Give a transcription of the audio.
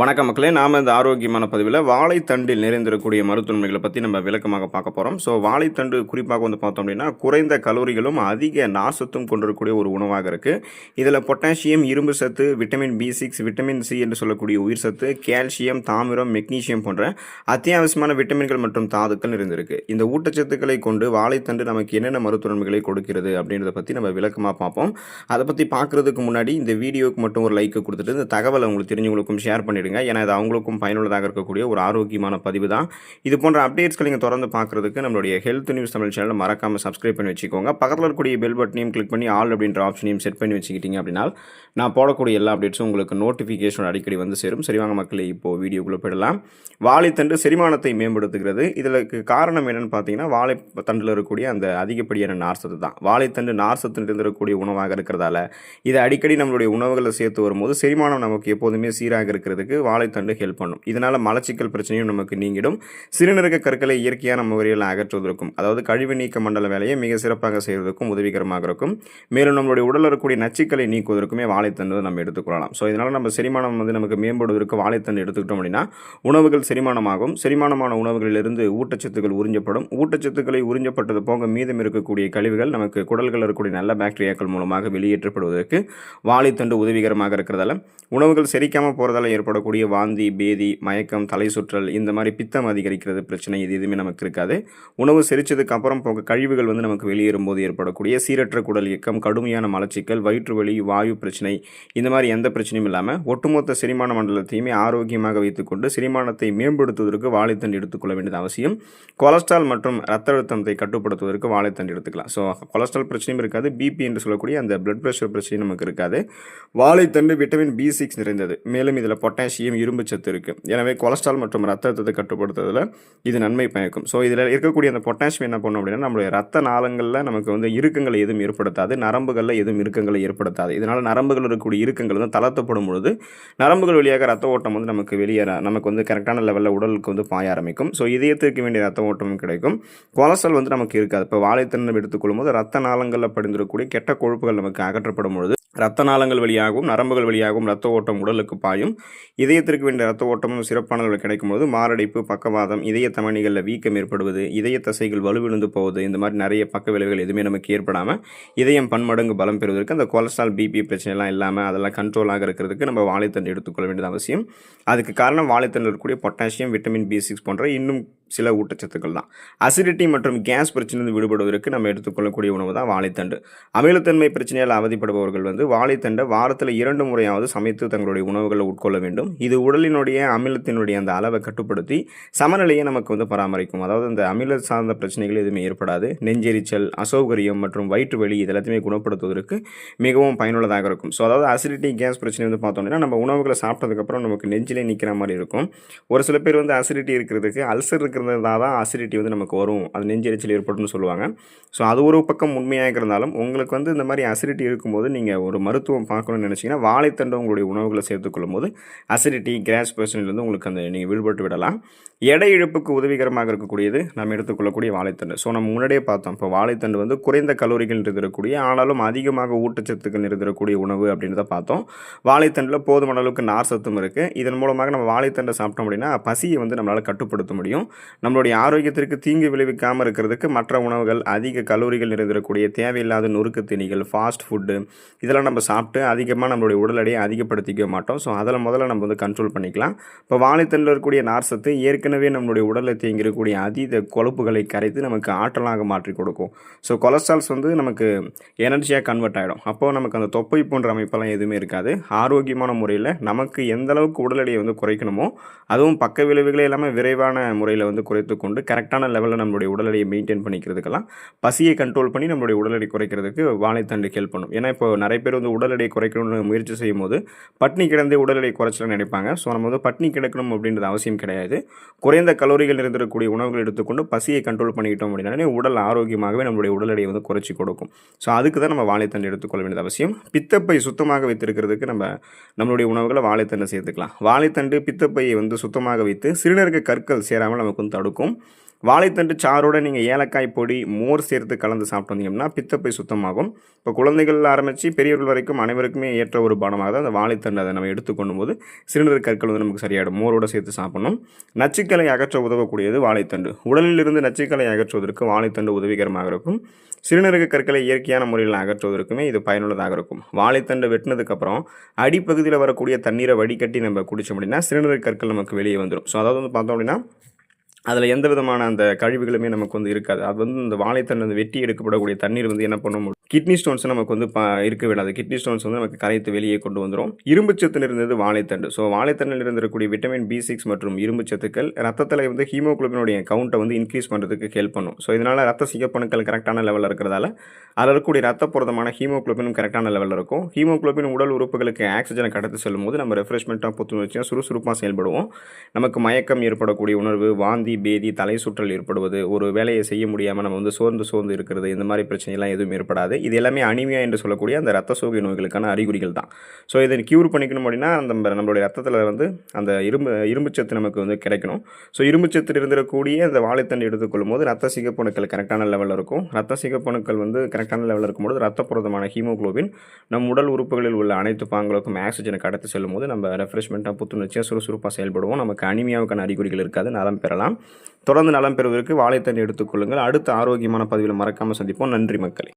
வணக்கம் மக்களே, நாம் இந்த ஆரோக்கியமான பதிவில் வாழைத்தண்டில் நிறைந்திருக்கக்கூடிய மருத்துவமைகளை பற்றி நம்ம விளக்கமாக பார்க்க போகிறோம். ஸோ வாழைத்தண்டு குறிப்பாக வந்து பார்த்தோம் அப்படின்னா குறைந்த கலோரிகளும் அதிக நார்சத்தும் கொண்டிருக்கக்கூடிய ஒரு உணவாக இருக்குது. இதில் பொட்டாசியம், இரும்பு சத்து, விட்டமின் B6, விட்டமின் C என்று சொல்லக்கூடிய உயிர் சத்து, கால்சியம், தாமிரம், மெக்னீசியம் போன்ற அத்தியாவசியமான விட்டமின்கள் மற்றும் தாதுக்கள் நிறைந்திருக்கு. இந்த ஊட்டச்சத்துக்களை கொண்டு வாழைத்தண்டு நமக்கு என்னென்ன மருத்துவமைகளை கொடுக்கிறது அப்படின்றத பற்றி நம்ம விளக்கமாக பார்ப்போம். அதை பற்றி பார்க்குறதுக்கு முன்னாடி இந்த வீடியோவுக்கு மட்டும் ஒரு லைக் கொடுத்துட்டு இந்த தகவலை உங்களுக்கு தெரிஞ்சவங்களுக்கும் ஷேர் பண்ணிவிடுங்க. ஏன்னா இது அவங்களுக்கும் பயனுள்ளதாக இருக்கக்கூடிய ஒரு ஆரோக்கியமான பதிவு தான். இது போன்ற அப்டேட்ஸ்களை நீங்கள் தொடர்ந்து பார்க்குறதுக்கு நம்மளுடைய ஹெல்த் நியூஸ் தமிழ் சேனலை மறக்காமல் சப்ஸ்கிரைப் பண்ணி வச்சுக்கோங்க. பக்கத்தில் இருக்கக்கூடிய பெல் பட்டனையும் கிளிக் பண்ணி ஆல் அப்படின்ற ஆப்ஷனையும் செட் பண்ணி வச்சுக்கிட்டீங்க அப்படின்னா நான் போடக்கூடிய எல்லா அப்டேட்ஸும் உங்களுக்கு நோட்டிஃபிகேஷன் அடிக்கடி வந்து சேரும். சரி வாங்க மக்களே, இப்போது வீடியோக்குள்ளே போயிடலாம். வாழைத்தண்டு செரிமானத்தை மேம்படுத்துகிறது. இதற்கு காரணம் என்னென்னு பார்த்தீங்கன்னா வாழைத்தண்டில் இருக்கக்கூடிய அந்த அதிகப்படியான நார்சத்து தான். வாழைத்தண்டு நார்சத்து நிறைந்திருக்கக்கூடிய உணவாக இருக்கிறதால இதை அடிக்கடி நம்மளுடைய உணவுகளை சேர்த்து வரும்போது செரிமானம் நமக்கு எப்போதுமே சீராக இருக்கிறதுக்கு வாழைத்தண்டு ஹெல்ப் பண்ணும். இதனால் மலச்சிக்கல் பிரச்சனையும் நமக்கு நீங்கிடும். சிறுநீரக கற்களை இயற்கையான முறையில் அகற்றுவதற்கும், அதாவது கழிவு நீக்க மண்டல வேலையை மிக சிறப்பாக செய்வதற்கும் உதவிகரமாக இருக்கும். மேலும் நம்மளுடைய உடலில் இருக்கக்கூடிய நச்சுக்களை நீக்குவதற்குமே வாழைத்தண்டு நம்ம எடுத்துக்கொள்ளலாம். ஸோ இதனால் நம்ம செரிமானம் நமக்கு மேம்படுவதற்கு வாழைத்தண்டு எடுத்துக்கிட்டோம் அப்படின்னா உணவுகள் செரிமானமாகும். செரிமானமான உணவுகளிலிருந்து ஊட்டச்சத்துக்கள் உறிஞ்சப்படும். ஊட்டச்சத்துக்களை உறிஞ்சப்பட்டது போக மீதம் இருக்கக்கூடிய கழிவுகள் நமக்கு குடல்கள் இருக்கக்கூடிய நல்ல பாக்டீரியாக்கள் மூலமாக வெளியேற்றப்படுவதற்கு வாழைத்தண்டு உதவிகரமாக இருக்கிறதால உணவுகள் செரிக்காமல் போகிறதால ஏற்படக்கூடிய வாந்தி, பேதி, மயக்கம், தலை சுற்றல், இந்த மாதிரி பித்தம் அதிகரிக்கிறது பிரச்சனை இது எதுவுமே நமக்கு இருக்காது. உணவு செரிச்சதுக்கு அப்புறம் போக கழிவுகள் நமக்கு வெளியேறும் போது ஏற்படக்கூடிய சீரற்ற குடல் இயக்கம், கடுமையான மலச்சிக்கல், வயிற்று வலி, வாயு பிரச்சனை, இந்த மாதிரி எந்த பிரச்சனையும் இல்லாமல் ஒட்டுமொத்த செரிமான மண்டலத்தையுமே ஆரோக்கியமாக வைத்துக்கொண்டு செரிமானத்தை மேம்படுத்துவதற்கு வாழைத்தண்டு எடுத்துக்கொள்ள வேண்டியது அவசியம். கொலஸ்ட்ரால் மற்றும் ரத்த அழுத்தத்தை கட்டுப்படுத்துவதற்கு வாழைத்தண்டு எடுத்துக்கலாம். ஸோ கொலஸ்ட்ரால் பிரச்சனையும் இருக்காது. பிபி என்று சொல்லக்கூடிய அந்த பிளட் ப்ரெஷர் பிரச்சனையும் நமக்கு இருக்காது. வாழைத்தண்டு விட்டமின் B6 நிறைந்தது. மேலும் இதில் பொட்டாசியம், இரும்பு சத்து இருக்குது. எனவே கொலஸ்ட்ரால் மற்றும் ரத்த அழுத்தத்தை கட்டுப்படுத்துறதுல இது நன்மை பயக்கும். ஸோ இதில் இருக்கக்கூடிய அந்த பொட்டாசியம் என்ன பண்ணும் அப்படின்னா நம்மளுடைய ரத்த நாளங்களில் நமக்கு இறுக்கங்களை எதுவும் ஏற்படுத்தாது, நரம்புகளில் எதுவும் இறுக்கங்களை ஏற்படுத்தாது. இதனால் நரம்புகள் இருக்கக்கூடிய இறுக்கங்கள் தளர்த்தப்படும் பொழுது நரம்புகள் வழியாக ரத்த ஓட்டம் நமக்கு வெளியேற நமக்கு கரெக்டான லெவலில் உடலுக்கு பாய ஆரம்பிக்கும். ஸோ இதயத்திற்கு வேண்டிய ரத்த ஓட்டமும் கிடைக்கும். கொலஸ்ட்ரால் நமக்கு இருக்காது. இப்போ வாழைத்தண்டு எடுத்துக்கொள்ளும் போது ரத்த நாளங்களில் படிந்திருக்கக்கூடிய கெட்ட கொழுப்புகள் நமக்கு அகற்றப்படும் பொழுது ரத்த நாளங்கள் வழியாகவும் நரம்புகள் வழியாகவும் ரத்த ஓட்டம் உடலுக்கு பாயும். இதயத்திற்கு வேண்டிய ரத்த ஓட்டமும் சிறப்பான கிடைக்கும்போது மாரடைப்பு, பக்கவாதம், இதய தமனிகளில் வீக்கம் ஏற்படுவது, இதய தசைகள் வலுவிழுந்து போவது, இந்த மாதிரி நிறைய பக்க விளைவுகள் எதுவுமே நமக்கு ஏற்படாமல் இதயம் பன்மடங்கு பலம் பெறுவதற்கு அந்த கொலஸ்ட்ரால், பிபி பிரச்சனைலாம் இல்லாமல் அதெல்லாம் கண்ட்ரோலாக இருக்கிறதுக்கு நம்ம வாழைத்தண்டு எடுத்துக்கொள்ள வேண்டியது அவசியம். அதுக்கு காரணம் வாழைத்தண்டில் இருக்கக்கூடிய பொட்டாசியம், விட்டமின் B6 போன்ற இன்னும் சில ஊட்டச்சத்துக்கள் தான். அசிடிட்டி மற்றும் கேஸ் பிரச்சனை விடுபடுவதற்கு நம்ம எடுத்துக்கொள்ளக்கூடிய உணவு தான் வாழைத்தண்டு. அமிலத்தன்மை பிரச்சனையால் அவதிப்படுபவர்கள் வாழைத்தண்டை வாரத்தில் 2 முறையாவது சமைத்து தங்களுடைய உணவுகளை உட்கொள்ள வேண்டும். இது உடலினுடைய அமிலத்தினுடைய அந்த அளவை கட்டுப்படுத்தி சமநிலையை நமக்கு பராமரிக்கும். அதாவது அந்த அமில சார்ந்த பிரச்சனைகள் எதுவுமே ஏற்படாது. நெஞ்செரிச்சல், அசௌகரியம் மற்றும் வயிற்று வலி இதெல்லாத்தையுமே குணப்படுத்துவதற்கு மிகவும் பயனுள்ளதாக இருக்கும். ஸோ அதாவது அசிடிட்டி, கேஸ் பிரச்சனை பார்த்தோம்னா நம்ம உணவுகளை சாப்பிட்டதுக்கப்புறம் நமக்கு நெஞ்சிலே நிற்கிற மாதிரி இருக்கும். ஒரு சில பேர் அசிடிட்டி இருக்கிறதுக்கு அல்சர் இருக்கிறதா தான் அசிடிட்டி நமக்கு வரும், அது நெஞ்செரிச்சல் ஏற்படும்னு சொல்லுவாங்க. ஸோ அது ஒரு பக்கம் உண்மையாக இருந்தாலும் உங்களுக்கு இந்த மாதிரி அசிடிட்டி இருக்கும்போது நீங்கள் ஒரு மருத்துவம் பார்க்கணும்னு நினச்சிங்கன்னா வாழைத்தண்டு உங்களுடைய உணவுகளை சேர்த்துக்கொள்ளும் போது அசிடிட்டி, கேஸ் பிரச்சனையிலேருந்து உங்களுக்கு நீங்கள் விடுபட்டு விடலாம். எடை இழப்புக்கு உதவிகரமாக இருக்கக்கூடியது நம்ம எடுத்துக்கொள்ளக்கூடிய வாழைத்தண்டு. ஸோ நம்ம முன்னாடியே பார்த்தோம், இப்போ வாழைத்தண்டு குறைந்த கலோரிகள் நிறைந்திருக்கக்கூடிய ஆனாலும் அதிகமாக ஊட்டச்சத்துக்கள் நிறைந்திருக்கக்கூடிய உணவு அப்படின்றத பார்த்தோம். வாழைத்தண்டில் போதுமான அளவுக்கு நார் சத்தும் இருக்குது. இதன் மூலமாக நம்ம வாழைத்தண்டை சாப்பிட்டோம் அப்படின்னா பசியை நம்மளால் கட்டுப்படுத்த முடியும். நம்மளுடைய ஆரோக்கியத்திற்கு தீங்கு விளைவிக்காமல் இருக்கிறதுக்கு மற்ற உணவுகள், அதிக கலோரிகள் நிறைந்திருக்கக்கூடிய தேவையில்லாத நொறுக்கு தீனிகள், ஃபாஸ்ட் ஃபுட்டு இதெல்லாம் நம்ம சாப்பிட்டு அதிகமாக நம்மளுடைய உடல் எடையை அதிகப்படுத்திக்க மாட்டோம். ஸோ அதில் முதல்ல நம்ம கண்ட்ரோல் பண்ணிக்கலாம். இப்போ வாழைத்தண்டில் இருக்கக்கூடிய நார் சத்து ஏற்கனவே நம்மளுடைய உடலில் தேங்கியிருக்கக்கூடிய அதீத கொழுப்புகளை கரைத்து நமக்கு ஆற்றலாக மாற்றி கொடுக்கும். ஸோ கொலஸ்ட்ரால்ஸ் நமக்கு எனர்ஜியாக கன்வெர்ட் ஆகிடும். அப்போது நமக்கு அந்த தொப்பை போன்ற அமைப்பெல்லாம் எதுவுமே இருக்காது. ஆரோக்கியமான முறையில் நமக்கு எந்த அளவுக்கு உடல் எடையை குறைக்கணுமோ அதுவும் பக்க விளைவுகளே இல்லாமல் விரைவான முறையில் குறைத்து கொண்டு கரெக்டான லெவலில் நம்மளுடைய உடல் எடையை மெயின்டைன் பண்ணிக்கிறதுக்கெல்லாம் பசியை கண்ட்ரோல் பண்ணி நம்மளுடைய உடல் எடை குறைக்கிறதுக்கு வாழைத்தண்டு ஹெல்ப் பண்ணும். ஏன்னா இப்போ நிறைய பேர் உடல் எடை குறைக்கணும்னு முயற்சி செய்யும் போது பட்னி கிடந்து உடல் எடை குறைச்சலாம் நினைப்பாங்க. ஸோ நம்ம பட்னி கிடக்கணும் அப்படின்றது அவசியம் கிடையாது. குறைந்த கலோரிகள் நிறைந்திருக்கக்கூடிய உணவுகள் எடுத்துக்கொண்டு பசியை கண்ட்ரோல் பண்ணிக்கிட்டோம் அப்படின்னா உடல் ஆரோக்கியமாகவே நம்மளுடைய உடல் எடையை குறைச்சி கொடுக்கும். ஸோ அதுக்கு தான் நம்ம வாழைத்தண்டு எடுத்துக்கொள்ள வேண்டியது அவசியம். பித்தப்பை சுத்தமாக வைத்திருக்கிறதுக்கு நம்மளுடைய உணவுகளை வாழைத்தண்டை சேர்த்துக்கலாம். வாழைத்தண்டு பித்தப்பையை சுத்தமாக வைத்து சிறுநீரக கற்கள் சேராமல் நமக்கு தடுக்கும். வாழைத்தண்டு சாரோட நீங்கள் ஏலக்காய் பொடி, மோர் சேர்த்து கலந்து சாப்பிட்டு வந்தீங்கன்னா பித்தப்பை சுத்தமாகும். இப்போ குழந்தைகள் ஆரம்பித்து பெரியவர்கள் வரைக்கும் அனைவருக்குமே ஏற்ற ஒரு பானமாக தான் அந்த வாழைத்தண்டு அதை நம்ம எடுத்துக்கொள்ளும் போது சிறுநீர் கற்கள் வந்து நமக்கு சரியாயிடும். மோரோடு சேர்த்து சாப்பிடணும். நச்சுக்களை அகற்ற உதவக்கூடியது வாழைத்தண்டு. உடலில் இருந்து நச்சுக்களை அகற்றுவதற்கு வாழைத்தண்டு உதவிகரமாக இருக்கும். சிறுநீரக கற்களை இயற்கையான முறையில் அகற்றுவதற்குமே இது பயனுள்ளதாக இருக்கும். வாழைத்தண்டு வெட்டினதுக்கப்புறம் அடிப்பகுதியில் வரக்கூடிய தண்ணீரை வடிகட்டி நம்ம குடித்தோம் அப்படின்னா சிறுநீரக கற்கள் நமக்கு வெளியே வந்துடும். ஸோ அதாவது வந்து பார்த்தோம் அப்படின்னா அதில் எந்த விதமான அந்த கழிவுகளுமே நமக்கு வந்து இருக்காது. அது வந்து இந்த வாழைத்தண்டு அந்த வெட்டி எடுக்கப்படக்கூடிய தண்ணீர் வந்து என்ன பண்ணும், கிட்னி ஸ்டோன்ஸ் நமக்கு வந்து இருக்க விடாது. கிட்னி ஸ்டோன்ஸ் வந்து நமக்கு கரைத்து வெளியே கொண்டு வந்துடும். இரும்புச்சத்து நிறைந்தது வாழைத்தண்டு. ஸோ வாழைத்தண்டில் இருந்திருக்கக்கூடிய விட்டமின் B6 மற்றும் இரும்புச்சத்துக்கள் ரத்தத்தில் வந்து ஹீமோகுளோபினுடைய கவுண்ட்டை வந்து இன்க்ரீஸ் பண்ணுறதுக்கு ஹெல்ப் பண்ணும். ஸோ இதனால் ரத்த சிகப்பணுக்கள் கரெக்டான லெவலில் இருக்கிறதால அதில் இருக்கக்கூடிய ரத்த புரதமான ஹீமோகுளோபினும் கரெக்டான லெவலில் இருக்கும். ஹீமோகுளோபின் உடல் உறுப்புகளுக்கு ஆக்சிஜனை கடத்தி செல்லும் போது நம்ம ரெஃப்ரெஷ்மெண்ட்டாக புத்துணர்ச்சியாக சுறுசுறுப்பாக செயல்படுவோம். நமக்கு மயக்கம் ஏற்படக்கூடிய உணர்வு, வாந்தி, பேதி, தலை சுற்றல் ஏற்படுவது, ஒரு வேலையை செய்ய முடியாமல் நம்ம வந்து சோர்ந்து இருக்கிறது, இந்த மாதிரி பிரச்சனைலாம் எதுவும் ஏற்படாது. இது எல்லாமே அனிமியா என்று சொல்லக்கூடிய அந்த ரத்த சோகை நோய்களுக்கான அறிகுறிகள் தான். ஸோ இதை கியூர் பண்ணிக்கணும் அப்படின்னா நம்மளுடைய ரத்தத்தில் வந்து அந்த இரும்புச்சத்து நமக்கு வந்து கிடைக்கணும். ஸோ இரும்புச்சத்தில் இருந்திருக்கக்கூடிய அந்த வாழைத்தண்டு எடுத்துக்கொள்ளும் போது ரத்த சிகப்பணுக்கள் கரெக்டான லெவலில் இருக்கும். ரத்த சிகப்பணுக்கள் வந்து கரெக்டான லெவலில் இருக்கும்போது ரத்த புரதமான ஹீமோகுளோபின் நம் உடல் உறுப்புகளில் உள்ள அனைத்து பாங்களுக்கும் ஆக்சிஜனை கடத்தி செல்லும் போது நம்ம ரெஃப்ரெஷ்மெண்ட்டாக புத்துணர்ச்சியாக சுறுசுறுப்பாக செயல்படுவோம். நமக்கு அனிமியாவுக்கான அறிகுறிகள் இருக்காது. நலம் பெறலாம். தொடர்ந்து நலம் பெறுவதற்கு வாழைத்தண்டு எடுத்துக்கொள்ளுங்கள். அடுத்த ஆரோக்கியமான பதிவில் மறக்காமல் சந்திப்போம். நன்றி மக்களே.